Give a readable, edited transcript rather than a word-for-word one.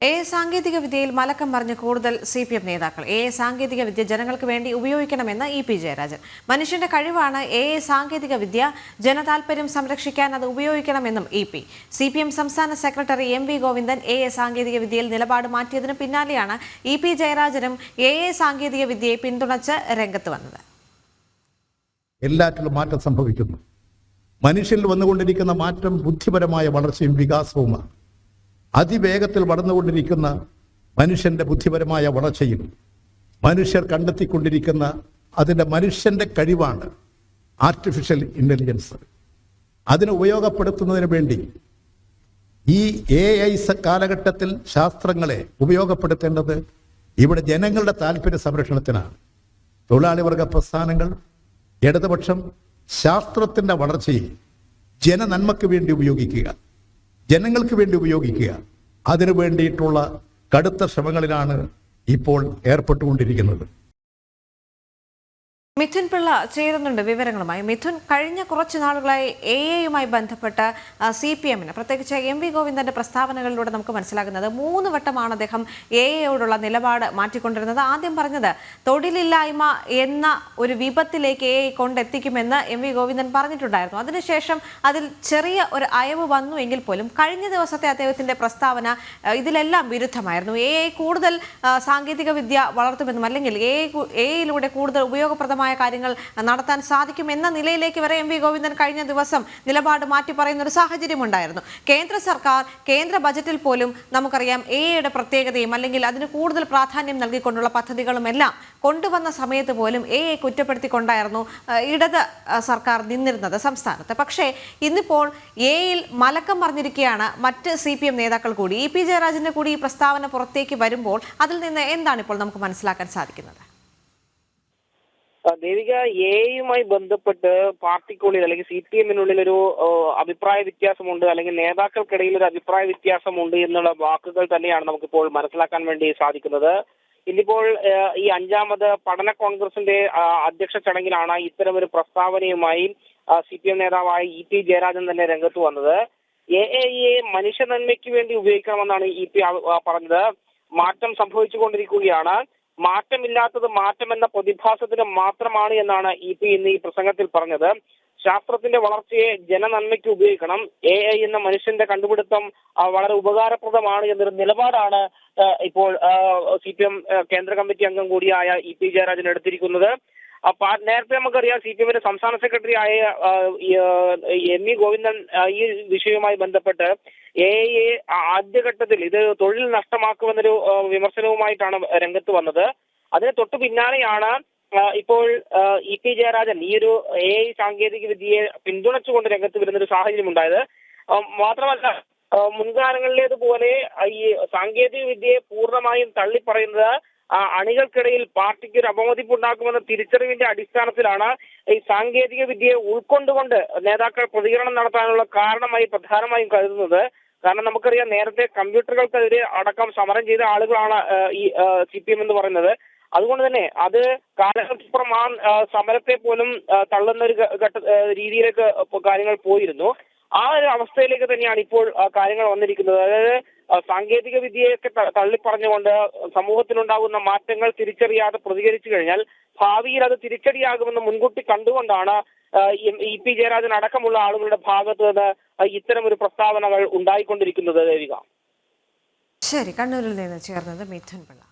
സാങ്കേതിക വിദ്യയിൽ മലക്കം മറിഞ്ഞ് കൂടുതൽ CPM നേതാക്കൾ. സാങ്കേതിക വിദ്യ ജനങ്ങൾക്ക് വേണ്ടി ഉപയോഗിക്കണമെന്ന് EP ജയരാജൻ. മനുഷ്യന്റെ കഴിവാണ് സാങ്കേതിക വിദ്യ, ജനതാൽപര്യം സംരക്ഷിക്കാൻ അത് ഉപയോഗിക്കണമെന്നും EP. CPM സംസ്ഥാന സെക്രട്ടറി MV ഗോവിന്ദൻ സാങ്കേതിക വിദ്യയിൽ നിലപാട് മാറ്റിയതിന് പിന്നാലെയാണ് EP ജയരാജനും സാങ്കേതിക വിദ്യയെ പിന്തുണച്ച് രംഗത്ത് വന്നത്. എല്ലാറ്റിലും മാറ്റം സംഭവിക്കുന്നു. മനുഷ്യരിൽ വന്നുകൊണ്ടിരിക്കുന്ന മാറ്റം ബുദ്ധിപരമായ വളർച്ചയും വികാസവുമാണ്. അതിവേഗത്തിൽ വളർന്നുകൊണ്ടിരിക്കുന്ന മനുഷ്യന്റെ ബുദ്ധിപരമായ വളർച്ചയിൽ മനുഷ്യർ കണ്ടെത്തിക്കൊണ്ടിരിക്കുന്ന മനുഷ്യന്റെ കഴിവാണ് ആർട്ടിഫിഷ്യൽ ഇന്റലിജൻസ്. അതിനെ ഉപയോഗപ്പെടുത്തുന്നതിന് വേണ്ടി ഈ AI കാലഘട്ടത്തിൽ ശാസ്ത്രങ്ങളെ ഉപയോഗപ്പെടുത്തേണ്ടത് ഇവിടെ ജനങ്ങളുടെ താല്പര്യ സംരക്ഷണത്തിനാണ്. തൊഴിലാളി വർഗ പ്രസ്ഥാനങ്ങൾ, ഇടതുപക്ഷം ശാസ്ത്രത്തിന്റെ വളർച്ചയിൽ ജനനന്മയ്ക്ക് വേണ്ടി ഉപയോഗിക്കുക, ജനങ്ങൾക്ക് വേണ്ടി ഉപയോഗിക്കുക, അതിനു വേണ്ടിയിട്ടുള്ള കടുത്ത ശ്രമങ്ങളിലാണ് ഇപ്പോൾ ഏർപ്പെട്ടുകൊണ്ടിരിക്കുന്നത്. മിഥുൻ പിള്ള ചേരുന്നുണ്ട് വിവരങ്ങളുമായി. മിഥുൻ, കഴിഞ്ഞ കുറച്ച് നാളുകളായി AI ബന്ധപ്പെട്ട CPM-ന് പ്രത്യേകിച്ച് MV ഗോവിന്ദന്റെ പ്രസ്താവനകളിലൂടെ നമുക്ക് മനസ്സിലാകുന്നത് 3 വട്ടമാണ് അദ്ദേഹം AIയോടുള്ള നിലപാട് മാറ്റിക്കൊണ്ടിരുന്നത്. ആദ്യം പറഞ്ഞത് തൊഴിലില്ലായ്മ എന്ന ഒരു വിപത്തിലേക്ക് AI കൊണ്ടെത്തിക്കുമെന്ന് MV ഗോവിന്ദൻ പറഞ്ഞിട്ടുണ്ടായിരുന്നു. അതിനുശേഷം അതിൽ ചെറിയ ഒരു അയവ് വന്നു എങ്കിൽ പോലും കഴിഞ്ഞ ദിവസത്തെ അദ്ദേഹത്തിന്റെ പ്രസ്താവന ഇതിലെല്ലാം വിരുദ്ധമായിരുന്നു. AI കൂടുതൽ സാങ്കേതിക വിദ്യ വളർത്തുമെന്നും അല്ലെങ്കിൽ AIയിലൂടെ കൂടുതൽ ഉപയോഗപ്രദമായ കാര്യങ്ങൾ നടത്താൻ സാധിക്കുമെന്ന നിലയിലേക്ക് വരെ MV ഗോവിന്ദൻ കഴിഞ്ഞ ദിവസം നിലപാട് മാറ്റി പറയുന്ന ഒരു സാഹചര്യം ഉണ്ടായിരുന്നു. കേന്ദ്ര സർക്കാർ കേന്ദ്ര ബജറ്റിൽ പോലും നമുക്കറിയാം AIയുടെ പ്രത്യേകതയും അല്ലെങ്കിൽ അതിന് കൂടുതൽ പ്രാധാന്യം നൽകിക്കൊണ്ടുള്ള പദ്ധതികളും എല്ലാം കൊണ്ടുവന്ന സമയത്ത് പോലും AI കുറ്റപ്പെടുത്തിക്കൊണ്ടായിരുന്നു ഇടത് സർക്കാർ നിന്നിരുന്നത് സംസ്ഥാനത്ത്. പക്ഷേ ഇന്നിപ്പോൾ AIയിൽ മലക്കം മറിഞ്ഞിരിക്കുകയാണ് മറ്റ് CPM നേതാക്കൾ കൂടി. EP ജയരാജന്റെ കൂടി ഈ പ്രസ്താവന പുറത്തേക്ക് വരുമ്പോൾ അതിൽ നിന്ന് എന്താണ് ഇപ്പോൾ നമുക്ക് മനസ്സിലാക്കാൻ സാധിക്കുന്നത്? ദേവിക, AI ബന്ധപ്പെട്ട് പാർട്ടിക്കുള്ളിൽ അല്ലെങ്കിൽ CPM-നുള്ളിൽ ഒരു അഭിപ്രായ വ്യത്യാസമുണ്ട്, അല്ലെങ്കിൽ നേതാക്കൾക്കിടയിൽ ഒരു അഭിപ്രായ വ്യത്യാസമുണ്ട് എന്നുള്ള വാക്കുകൾ തന്നെയാണ് നമുക്കിപ്പോൾ മനസ്സിലാക്കാൻ വേണ്ടി സാധിക്കുന്നത്. ഇന്നിപ്പോൾ ഈ 5ാമത് പഠന കോൺഗ്രസിന്റെ അധ്യക്ഷ ചടങ്ങിലാണ് ഇത്തരമൊരു പ്രസ്താവനയുമായി CPM നേതാവായ EP ജയരാജൻ തന്നെ രംഗത്ത് വന്നത്. AIയെ മനുഷ്യ നന്മയ്ക്ക് വേണ്ടി ഉപയോഗിക്കണമെന്നാണ് EP പറഞ്ഞത്. മാറ്റം സംഭവിച്ചുകൊണ്ടിരിക്കുകയാണ്. മാറ്റമില്ലാത്തത് മാറ്റം എന്ന പ്രതിഭാസത്തിന് മാത്രമാണ് എന്നാണ് EP ഇന്ന് ഈ പ്രസംഗത്തിൽ പറഞ്ഞത്. ശാസ്ത്രത്തിന്റെ വളർച്ചയെ ജനനന്മയ്ക്ക് ഉപയോഗിക്കണം. AI എന്ന മനുഷ്യന്റെ കണ്ടുപിടുത്തം വളരെ ഉപകാരപ്രദമാണ് എന്നൊരു നിലപാടാണ് ഇപ്പോൾ CPM കേന്ദ്ര കമ്മിറ്റി അംഗം കൂടിയായ EP ജയരാജൻ എടുത്തിരിക്കുന്നത്. നേരത്തെ നമുക്കറിയാം CPM-ന്റെ സംസ്ഥാന സെക്രട്ടറി ആയ MV ഗോവിന്ദൻ ഈ വിഷയവുമായി ബന്ധപ്പെട്ട് AIയെ ആദ്യഘട്ടത്തിൽ ഇത് തൊഴിൽ നഷ്ടമാക്കുമെന്നൊരു വിമർശനവുമായിട്ടാണ് രംഗത്ത് വന്നത്. അതിന് തൊട്ടു പിന്നാലെയാണ് ഇപ്പോൾ EP ജയരാജൻ ഈ ഒരു AI സാങ്കേതിക വിദ്യയെ പിന്തുണച്ചുകൊണ്ട് രംഗത്ത് വരുന്നൊരു സാഹചര്യം ഉണ്ടായത്. മാത്രമല്ല, മുൻകാലങ്ങളിലേതുപോലെ ഈ സാങ്കേതിക വിദ്യയെ പൂർണ്ണമായും തള്ളിപ്പറയുന്നത് അണികൾക്കിടയിൽ പാർട്ടിക്ക് ഒരു അപമതിപ്പുണ്ടാക്കുമെന്ന തിരിച്ചറിവിന്റെ അടിസ്ഥാനത്തിലാണ് ഈ സാങ്കേതിക വിദ്യയെ ഉൾക്കൊണ്ടുകൊണ്ട് നേതാക്കൾ പ്രതികരണം നടത്താനുള്ള കാരണമായി പ്രധാനമായും കരുതുന്നത്. കാരണം നമുക്കറിയാം, നേരത്തെ കമ്പ്യൂട്ടറുകൾക്കെതിരെ അടക്കം സമരം ചെയ്ത ആളുകളാണ് ഈ CPM എന്ന് പറയുന്നത്. അതുകൊണ്ട് തന്നെ അത് കാലഘട്ടപ്പുറം സമരത്തെ പോലും തള്ളുന്ന ഒരു രീതിയിലേക്ക് കാര്യങ്ങൾ പോയിരുന്നു. ആ ഒരു അവസ്ഥയിലേക്ക് തന്നെയാണ് ഇപ്പോൾ കാര്യങ്ങൾ വന്നിരിക്കുന്നത്. അതായത് സാങ്കേതിക വിദ്യയൊക്കെ തള്ളിപ്പറഞ്ഞുകൊണ്ട് സമൂഹത്തിലുണ്ടാകുന്ന മാറ്റങ്ങൾ തിരിച്ചറിയാതെ പ്രതികരിച്ചു കഴിഞ്ഞാൽ ഭാവിയിൽ അത് തിരിച്ചടിയാകുമെന്ന് മുൻകൂട്ടി കണ്ടുകൊണ്ടാണ് EP ജയരാജൻ അടക്കമുള്ള ആളുകളുടെ ഭാഗത്ത് നിന്ന് ഇത്തരം ഒരു പ്രസ്താവനകൾ ഉണ്ടായിക്കൊണ്ടിരിക്കുന്നത്. ദേവിക, ശരി. കണ്ണൂരിൽ നിന്ന് ചേർന്നത് മിഥുൻ പിള്ള.